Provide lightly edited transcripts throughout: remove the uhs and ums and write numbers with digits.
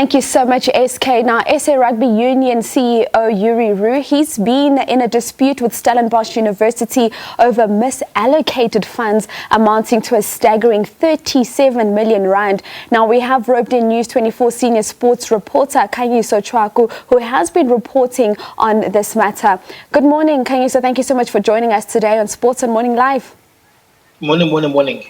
Thank you so much, SK. Now, SA Rugby Union CEO Jurie Roux, he's been in a dispute with Stellenbosch University over misallocated funds amounting to a staggering 37 million rand. Now, we have roped in News 24 senior sports reporter Khanyiso Tshwaku, who has been reporting on this matter. Good morning, Khanyiso. Thank you so much for joining us today on Sports and Morning Live. Morning.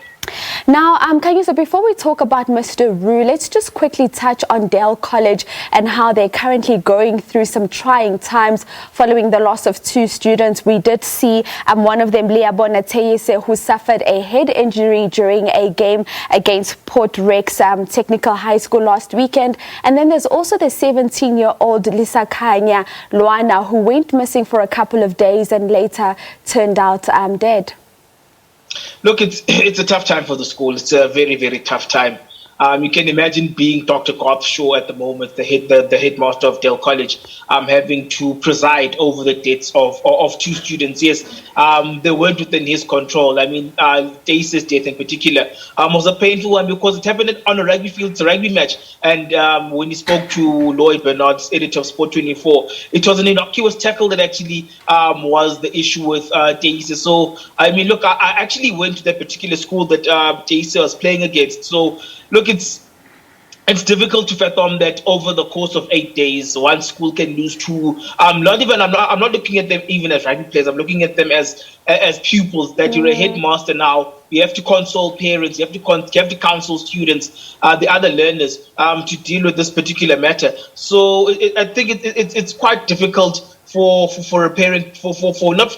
Now, Khanyiso, before we talk about Mr. Roux, let's just quickly touch on Dale College and how they're currently going through some trying times following the loss of two students. We did see one of them, Khanyiso, who suffered a head injury during a game against Port Rex Technical High School last weekend. And then there's also the 17-year-old Lisakanya Luana, who went missing for a couple of days and later turned out dead. Look, it's a tough time for the school. It's a very, very tough time. You can imagine being Dr. Garth Shaw at the moment, the headmaster of Dale College, having to preside over the deaths of two students. Yes, they weren't within his control. I mean, Dace's death in particular was a painful one because it happened on a rugby field. It's a rugby match. And when he spoke to Lloyd Bernard, editor of Sport 24, it was an innocuous tackle that actually was the issue with Dace. So, I mean, look, I actually went to that particular school that Dace was playing against. So, look, it's difficult to fathom that over the course of 8 days, one school can lose two. I'm not looking at them even as rugby players. I'm looking at them as pupils. That you're a headmaster now. You have to console parents. You have to counsel students, the other learners, to deal with this particular matter. So I think it's quite difficult for a parent, for not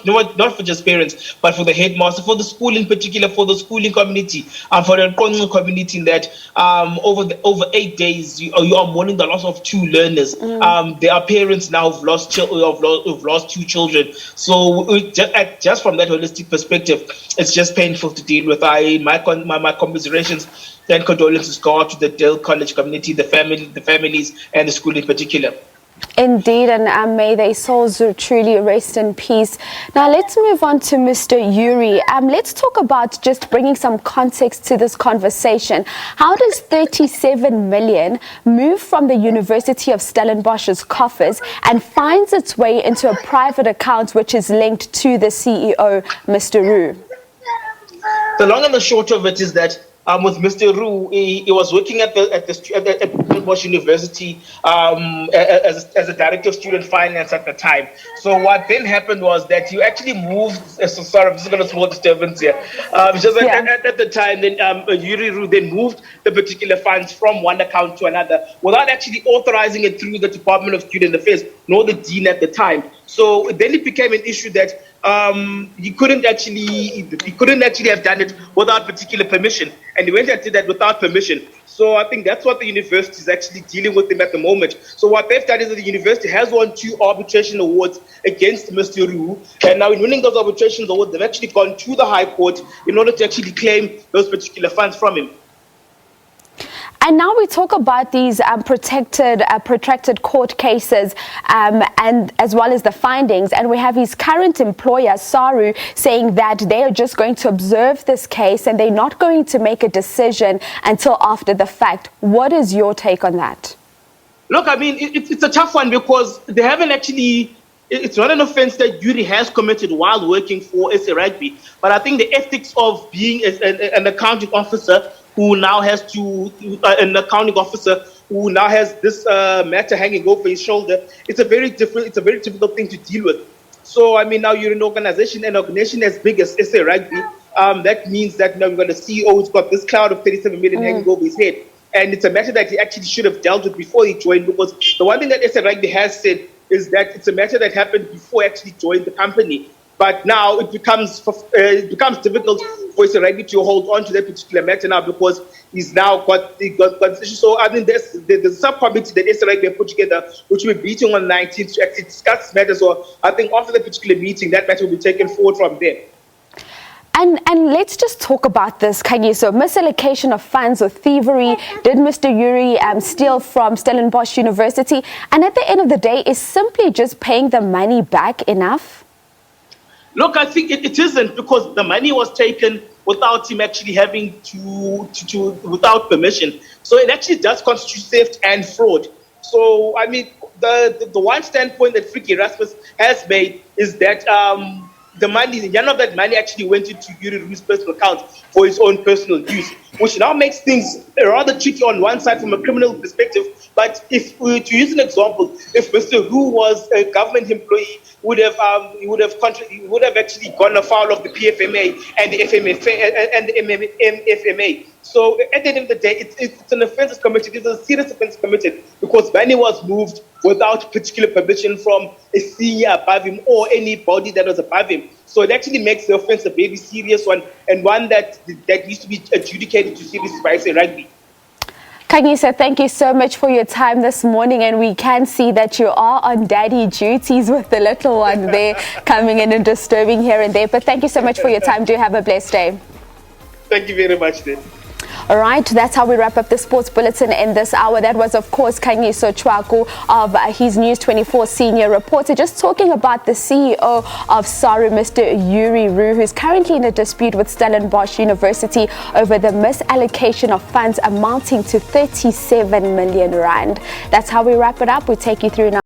for just parents, but for the headmaster, for the school in particular, for the schooling community, for the Nkongolo community, that over 8 days you are mourning the loss of two learners. There are parents now who've lost two children. So just from that holistic perspective, it's just painful to deal with. My commiserations and condolences go out to the Dale College community, the families, and the school in particular. Indeed, and may their souls truly rest in peace. Now, let's move on to Mr. Jurie. Let's talk about just bringing some context to this conversation. How does 37 million move from the University of Stellenbosch's coffers and finds its way into a private account which is linked to the CEO, Mr. Roux? The long and the short of it is that with Mr. Roux, he was working at Stellenbosch University as a director of student finance at the time. So what then happened was that you actually moved. Sorry, this is going to small disturbance here. At the time, then Jurie Roux then moved the particular funds from one account to another without actually authorizing it through the Department of Student Affairs nor the dean at the time. So then it became an issue that he couldn't actually have done it without particular permission, and he went and did that without permission. So I think that's what the university is actually dealing with him at the moment. So what they've done is that the university has won 2 arbitration awards against Mr. Roux, and now in winning those arbitration awards, they've actually gone to the High Court in order to actually claim those particular funds from him. And now we talk about these protracted court cases and as well as the findings. And we have his current employer, SARU, saying that they are just going to observe this case and they're not going to make a decision until after the fact. What is your take on that? Look, I mean, it's a tough one because they haven't actually... It's not an offense that Jurie has committed while working for SA Rugby. But I think the ethics of being an accounting officer who now has this matter hanging over his shoulder, it's a very difficult thing to deal with. So I mean, now you're an organization as big as SA Rugby. That means that now you've got a CEO who's got this cloud of 37 million hanging over his head, and it's a matter that he actually should have dealt with before he joined. Because the one thing that SA Rugby has said is that it's a matter that happened before he actually joined the company. But now it becomes difficult for SA Rugby to hold on to that particular matter now because he's now got this issue. So I mean, there's a subcommittee that SA Rugby put together, which will be meeting on the 19th to actually discuss this matter. So I think after that particular meeting, that matter will be taken forward from there. And let's just talk about this, Khanyiso. Misallocation of funds or thievery. Did Mr. Jurie steal from Stellenbosch University? And at the end of the day, is simply just paying the money back enough? Look, I think it isn't, because the money was taken without him actually having to without permission. So it actually does constitute theft and fraud. So, I mean, the one standpoint that Freaky Erasmus has made is that the money, none of that money actually went into Jurie Roux's personal account for his own personal use, which now makes things rather tricky on one side from a criminal perspective. But if we were to use an example, if Mr. Roux was a government employee, he would have actually gone afoul of the PFMA and the MFMA. So at the end of the day, it's an offence that's committed. It's a serious offence committed because money was moved without particular permission from a senior above him or anybody that was above him. So it actually makes the offence a very serious one and one that needs to be adjudicated to seriously by Rugby. Khanyiso, thank you so much for your time this morning, and we can see that you are on daddy duties with the little one there coming in and disturbing here and there. But thank you so much for your time. Do have a blessed day. Thank you very much, then. All right, that's how we wrap up the sports bulletin in this hour. That was, of course, Khanyiso Tshwaku of his News 24 senior reporter, just talking about the CEO of SARU, Mr. Jurie Roux, who's currently in a dispute with Stellenbosch University over the misallocation of funds amounting to 37 million rand. That's how we wrap it up. We take you through now.